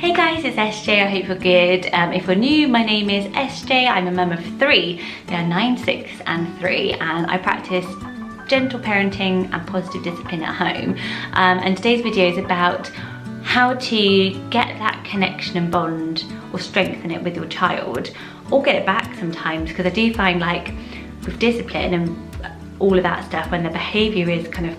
Hey guys, it's SJ, I hope you're good. If you're new, my name is SJ, I'm a mum of 3. They are 9, 6 and 3, and I practice gentle parenting and positive discipline at home. And today's video is about how to get that connection and bond or strengthen it with your child, or get it back sometimes, because I do find, like, with discipline and all of that stuff, when the behaviour is kind of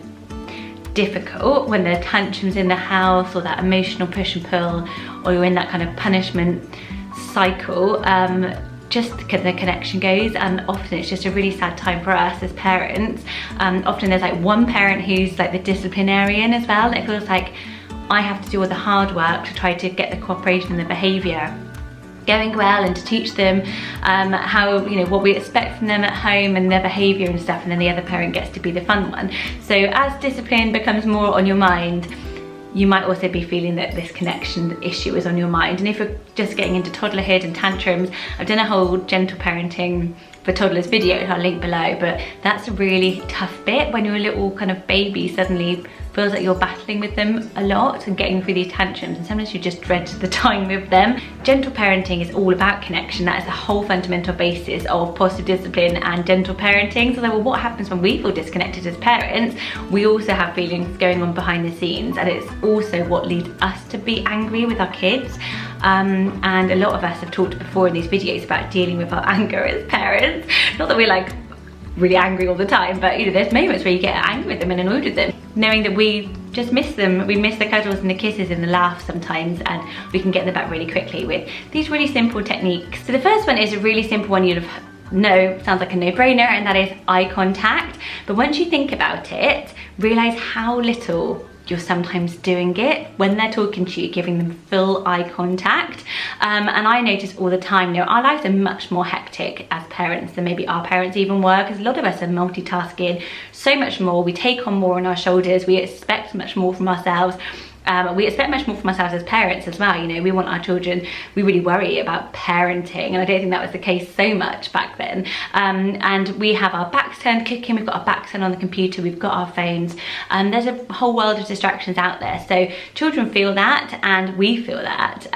difficult, when there are tantrums in the house or that emotional push and pull, or you're in that kind of punishment cycle, just the connection goes, and often it's just a really sad time for us as parents. Often there's like one parent who's like the disciplinarian as well. It feels like I have to do all the hard work to try to get the cooperation and the behaviour going well, and to teach them how, you know, what we expect from them at home and their behaviour and stuff, and then the other parent gets to be the fun one. So as discipline becomes more on your mind, you might also be feeling that this connection issue is on your mind. And if you're just getting into toddlerhood and tantrums, I've done a whole gentle parenting for toddlers video, I'll link below, but that's a really tough bit when you're a little kind of baby, suddenly feels like you're battling with them a lot and getting through these tantrums, and sometimes you just dread the time with them. Gentle parenting is all about connection. That is the whole fundamental basis of positive discipline and gentle parenting. So well, what happens when we feel disconnected as parents? We also have feelings going on behind the scenes, and it's also what leads us to be angry with our kids. And a lot of us have talked before in these videos about dealing with our anger as parents. Not that we're like really angry all the time, but you know, there's moments where you get angry with them and annoyed with them, knowing that we just miss them. We miss the cuddles and the kisses and the laughs sometimes, and we can get them back really quickly with these really simple techniques. So the first one is a really simple one you'd know, sounds like a no-brainer, and that is eye contact. But once you think about it, realize how little you're sometimes doing it when they're talking to you, giving them full eye contact. And I notice all the time, you know, our lives are much more hectic as parents than maybe our parents even were, because a lot of us are multitasking so much more. We take on more on our shoulders. We expect much more from ourselves. We expect much more from ourselves as parents as well. You know, we want our children, we really worry about parenting, and I don't think that was the case so much back then. And we have our backs turned cooking, we've got our backs turned on the computer, we've got our phones, and there's a whole world of distractions out there. So children feel that, and we feel that.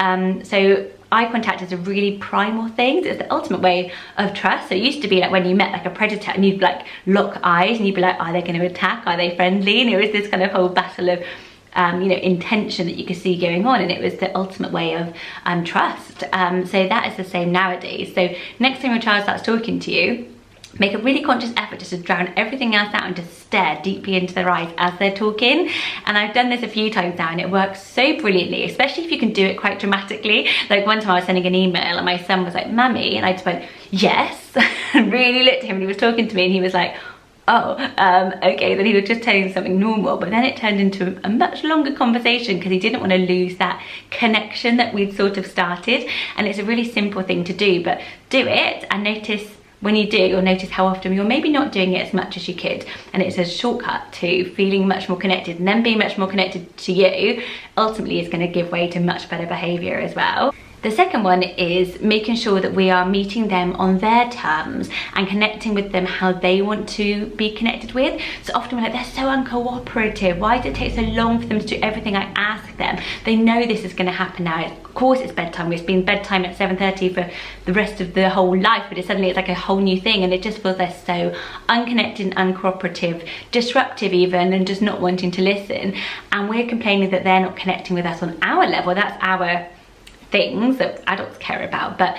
So eye contact is a really primal thing. It's the ultimate way of trust. So it used to be like when you met like a predator and you'd like lock eyes and you'd be like, are they going to attack? Are they friendly? And it was this kind of whole battle of you know, intention that you could see going on, and it was the ultimate way of trust. So that is the same nowadays. So next time your child starts talking to you, make a really conscious effort just to drown everything else out and just stare deeply into their eyes as they're talking. And I've done this a few times now, and it works so brilliantly, especially if you can do it quite dramatically. Like one time I was sending an email and my son was like, "Mummy," and I just went, "Yes," and really looked at him, and he was talking to me and he was like, "Oh, okay," then he was just telling something normal, but then it turned into a much longer conversation because he didn't want to lose that connection that we'd sort of started. And it's a really simple thing to do, but do it, and notice when you do, you'll notice how often you're maybe not doing it as much as you could, and it's a shortcut to feeling much more connected, and then being much more connected to you ultimately is going to give way to much better behaviour as well. The second one is making sure that we are meeting them on their terms and connecting with them how they want to be connected with. So often we're like, they're so uncooperative. Why does it take so long for them to do everything I ask them? They know this is going to happen now. Of course it's bedtime. It's been bedtime at 7:30 for the rest of their whole life, but suddenly it's like a whole new thing, and it just feels they're so unconnected and uncooperative, disruptive even, and just not wanting to listen. And we're complaining that they're not connecting with us on our level. That's our things that adults care about. But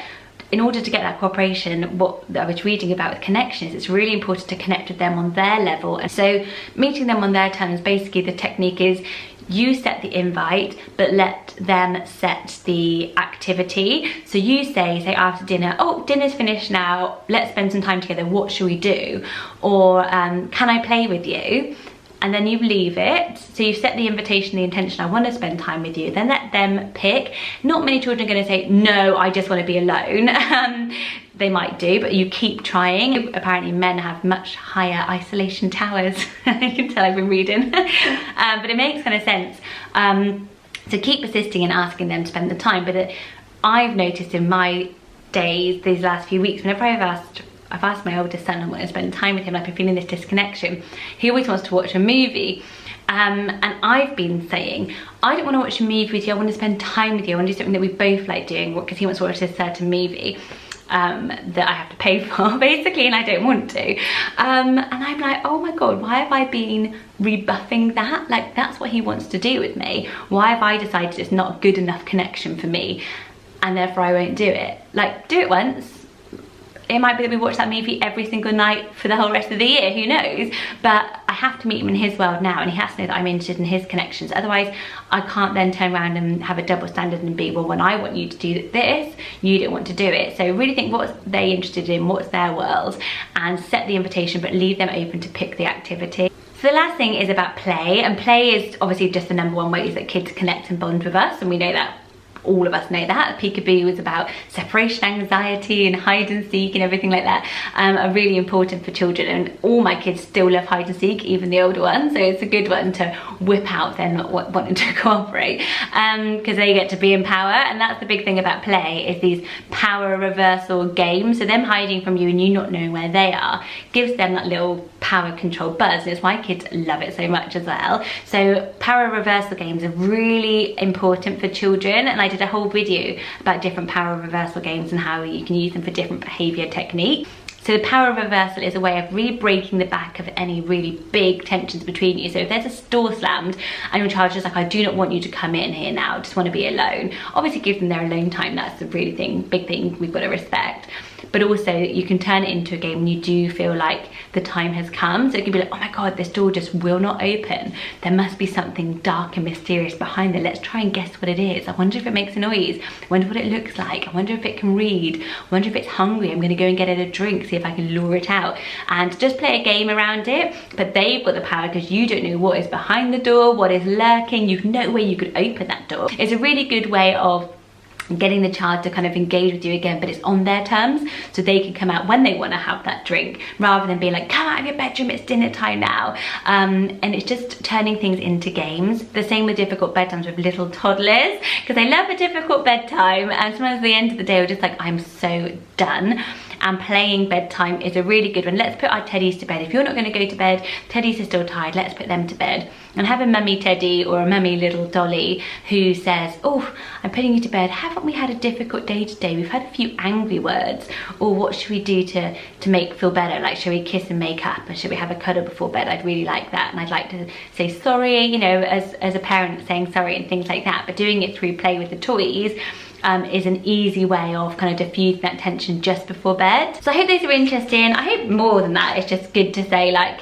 in order to get that cooperation, what I was reading about with connection is it's really important to connect with them on their level. And so meeting them on their terms, basically the technique is you set the invite, but let them set the activity. So you say after dinner, "Oh, dinner's finished now, let's spend some time together, what shall we do?" Or "Can I play with you?" And then you leave it. So you set the invitation, the intention, I want to spend time with you. Then let them pick. Not many children are going to say, "No, I just want to be alone." They might do, but you keep trying. Apparently men have much higher isolation towers. You can tell I've been reading. But it makes kind of sense to keep persisting and asking them to spend the time. But I've noticed in my days, these last few weeks, whenever I've asked my oldest son, I want to spend time with him, I've been feeling this disconnection. He always wants to watch a movie. And I've been saying, I don't want to watch a movie with you, I want to spend time with you, I want to do something that we both like doing, because he wants to watch this certain movie that I have to pay for, basically, and I don't want to. And I'm like, oh my God, why have I been rebuffing that? Like, that's what he wants to do with me. Why have I decided it's not a good enough connection for me, and therefore I won't do it? Like, do it once. It might be that we watch that movie every single night for the whole rest of the year, who knows? But I have to meet him in his world now, and he has to know that I'm interested in his connections. Otherwise, I can't then turn around and have a double standard and be, well, when I want you to do this, you don't want to do it. So really think what's they interested in, what's their world, and set the invitation, but leave them open to pick the activity. So the last thing is about play, and play is obviously just the #1 ways that kids connect and bond with us, and we know that. All of us know that. Peekaboo is about separation anxiety and hide and seek and everything like that, are really important for children, and all my kids still love hide and seek, even the older ones, so it's a good one to whip out if they're not wanting to cooperate, because they get to be in power. And that's the big thing about play, is these power reversal games. So them hiding from you and you not knowing where they are gives them that little power control buzz, and it's why kids love it so much as well. So power reversal games are really important for children, and I did a whole video about different power reversal games and how you can use them for different behavior techniques. So the power reversal is a way of really breaking the back of any really big tensions between you. So if there's a door slammed and your child's just like, I do not want you to come in here now, I just want to be alone. Obviously give them their alone time, that's the really big thing we've got to respect. But also you can turn it into a game when you do feel like the time has come. So it can be like, oh my God, this door just will not open. There must be something dark and mysterious behind there. Let's try and guess what it is. I wonder if it makes a noise. I wonder what it looks like. I wonder if it can read. I wonder if it's hungry. I'm gonna go and get it a drink, see if I can lure it out. And just play a game around it. But they've got the power, because you don't know what is behind the door, what is lurking. You've no way you could open that door. It's a really good way of getting the child to kind of engage with you again, but it's on their terms, so they can come out when they want to have that drink, rather than being like, come out of your bedroom, it's dinner time now. And it's just turning things into games. The same with difficult bedtimes with little toddlers, because they love a difficult bedtime, and sometimes at the end of the day we're just like, I'm so done. And playing bedtime is a really good one. Let's put our teddies to bed. If you're not going to go to bed, teddies are still tired, let's put them to bed. And have a mummy teddy or a mummy little dolly who says, oh, I'm putting you to bed. Haven't we had a difficult day today? We've had a few angry words. Or what should we do to make feel better? Like, should we kiss and make up? Or should we have a cuddle before bed? I'd really like that. And I'd like to say sorry, you know, as a parent, saying sorry and things like that. But doing it through play with the toys is an easy way of kind of diffusing that tension just before bed. So I hope those are interesting. I hope more than that, it's just good to say, like,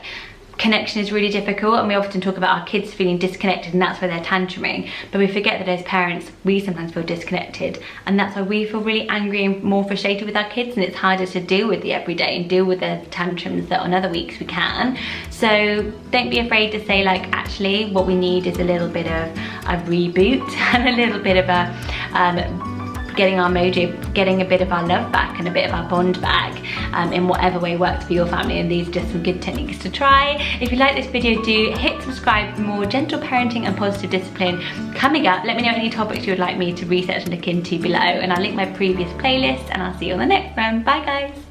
connection is really difficult, and we often talk about our kids feeling disconnected, and that's why they're tantruming, but we forget that as parents we sometimes feel disconnected, and that's why we feel really angry and more frustrated with our kids, and it's harder to deal with the everyday and deal with the tantrums that on other weeks we can. So don't be afraid to say, like, actually what we need is a little bit of a reboot and a little bit of a getting our mojo, getting a bit of our love back and a bit of our bond back, in whatever way works for your family. And these are just some good techniques to try. If you like this video, do hit subscribe for more gentle parenting and positive discipline coming up. Let me know any topics you would like me to research and look into below, and I'll link my previous playlist, and I'll see you on the next one. Bye guys.